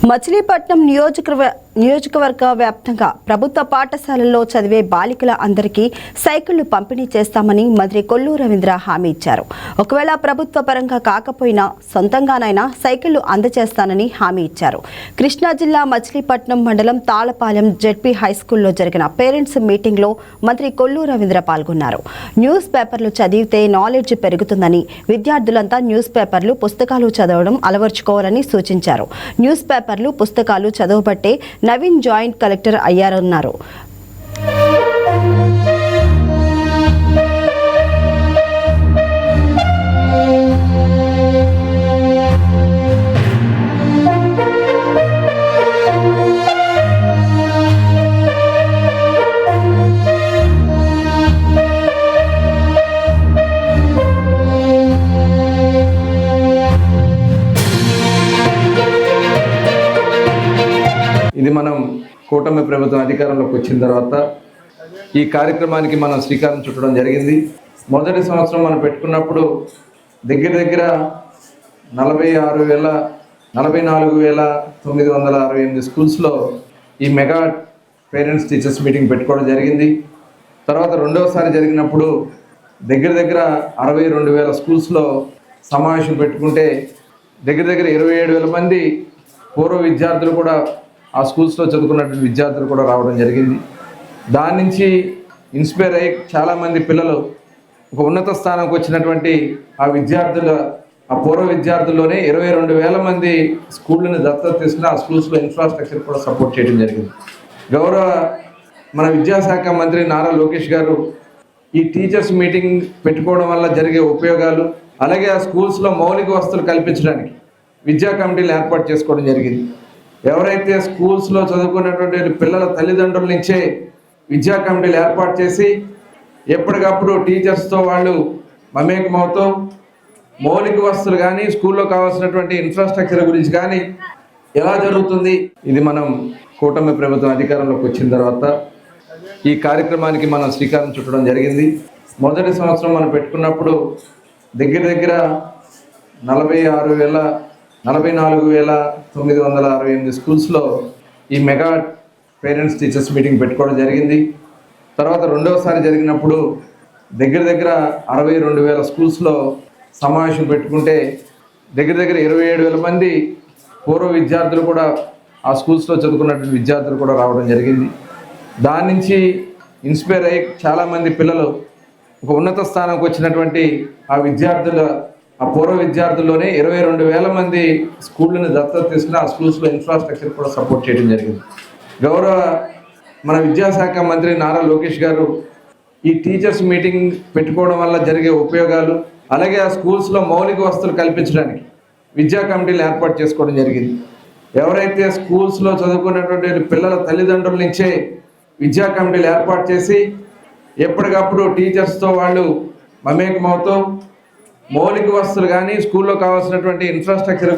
మచిలీపట్నం నియోజకవర్గ వ్యాప్తంగా ప్రభుత్వ పాఠశాలల్లో చదివే బాలికల అందరికీ సైకిళ్లు పంపిణీ చేస్తామని మంత్రి కొల్లు రవీంద్ర హామీ ఇచ్చారు. ఒకవేళ ప్రభుత్వ పరంగా కాకపోయినా సొంతంగానైనా సైకిళ్లు అందజేస్తానని హామీ ఇచ్చారు. కృష్ణా జిల్లా మచిలీపట్నం మండలం తాళపాలెం జెడ్పీ హైస్కూల్లో జరిగిన పేరెంట్స్ మీటింగ్లో మంత్రి కొల్లు రవీంద్ర పాల్గొన్నారు. న్యూస్ పేపర్లు చదివితే నాలెడ్జ్ పెరుగుతుందని, విద్యార్థులంతా న్యూస్ పేపర్లు, పుస్తకాలు చదవడం అలవర్చుకోవాలని సూచించారు. న్యూస్ పేపర్లు, పుస్తకాలు చదవబట్టే నవీన్ జాయింట్ కలెక్టర్ అయ్యారన్నారు. ఇది మనం కూటమి ప్రభుత్వం అధికారంలోకి వచ్చిన తర్వాత ఈ కార్యక్రమానికి మనం శ్రీకారం చుట్టడం జరిగింది. మొదటి సంవత్సరం మనం పెట్టుకున్నప్పుడు దగ్గర 44,968 స్కూల్స్లో ఈ మెగా పేరెంట్స్ టీచర్స్ మీటింగ్ పెట్టుకోవడం జరిగింది. తర్వాత రెండవసారి జరిగినప్పుడు దగ్గర 62,000 స్కూల్స్లో సమావేశం పెట్టుకుంటే దగ్గర 27,000 మంది పూర్వ విద్యార్థులు కూడా ఆ స్కూల్స్లో చదువుకున్నటువంటి విద్యార్థులు కూడా రావడం జరిగింది. దాని నుంచి ఇన్స్పైర్ అయ్యి చాలామంది పిల్లలు ఒక ఉన్నత స్థానంకి వచ్చినటువంటి ఆ పూర్వ విద్యార్థుల్లోనే 22,000 మంది స్కూళ్ళని దత్తత తీసుకుని ఆ స్కూల్స్లో ఇన్ఫ్రాస్ట్రక్చర్ కూడా సపోర్ట్ చేయడం జరిగింది. మన విద్యాశాఖ మంత్రి నారా లోకేష్ గారు ఈ టీచర్స్ మీటింగ్ పెట్టుకోవడం వల్ల జరిగే ఉపయోగాలు, అలాగే ఆ స్కూల్స్లో మౌలిక వసతులు కల్పించడానికి విద్యా కమిటీలు ఏర్పాటు చేసుకోవడం జరిగింది. ఎవరైతే స్కూల్స్లో చదువుకున్నటువంటి పిల్లల తల్లిదండ్రుల నుంచే విద్యా కమిటీలు ఏర్పాటు చేసి ఎప్పటికప్పుడు టీచర్స్తో వాళ్ళు మమేకమవుతూ మౌలిక వసతులు కానీ, స్కూల్లో కావాల్సినటువంటి ఇన్ఫ్రాస్ట్రక్చర్ గురించి కానీ ఎలా జరుగుతుంది, ఇది మనం కూటమి ప్రభుత్వం అధికారంలోకి వచ్చిన తర్వాత ఈ కార్యక్రమానికి మనం శ్రీకారం చుట్టడం జరిగింది. మొదటి సంవత్సరం మనం పెట్టుకున్నప్పుడు దగ్గర 44,968 స్కూల్స్లో ఈ మెగా పేరెంట్స్ టీచర్స్ మీటింగ్ పెట్టుకోవడం జరిగింది. తర్వాత రెండవసారి జరిగినప్పుడు దగ్గర 62,000 స్కూల్స్లో సమావేశం పెట్టుకుంటే దగ్గర 27,000 మంది పూర్వ విద్యార్థులు కూడా ఆ స్కూల్స్లో చదువుకున్నటువంటి విద్యార్థులు కూడా రావడం జరిగింది. దాని నుంచి ఇన్స్పైర్ అయ్యి చాలామంది పిల్లలు ఒక ఉన్నత స్థానంకి వచ్చినటువంటి ఆ పూర్వ విద్యార్థుల్లోనే 22,000 మంది స్కూళ్ళని దత్తత తీసుకుని ఆ స్కూల్స్లో ఇన్ఫ్రాస్ట్రక్చర్ కూడా సపోర్ట్ చేయడం జరిగింది. మన విద్యాశాఖ మంత్రి నారా లోకేష్ గారు ఈ టీచర్స్ మీటింగ్ పెట్టుకోవడం వల్ల జరిగే ఉపయోగాలు, అలాగే ఆ స్కూల్స్లో మౌలిక వసతులు కల్పించడానికి విద్యా కమిటీలు ఏర్పాటు చేసుకోవడం జరిగింది. ఎవరైతే స్కూల్స్లో చదువుకున్నటువంటి పిల్లల తల్లిదండ్రుల నుంచే విద్యా కమిటీలు ఏర్పాటు చేసి ఎప్పటికప్పుడు టీచర్స్తో వాళ్ళు మమేకమవుతూ మౌలిక వసతులు కానీ, స్కూల్లో కావాల్సినటువంటి ఇన్ఫ్రాస్ట్రక్చర్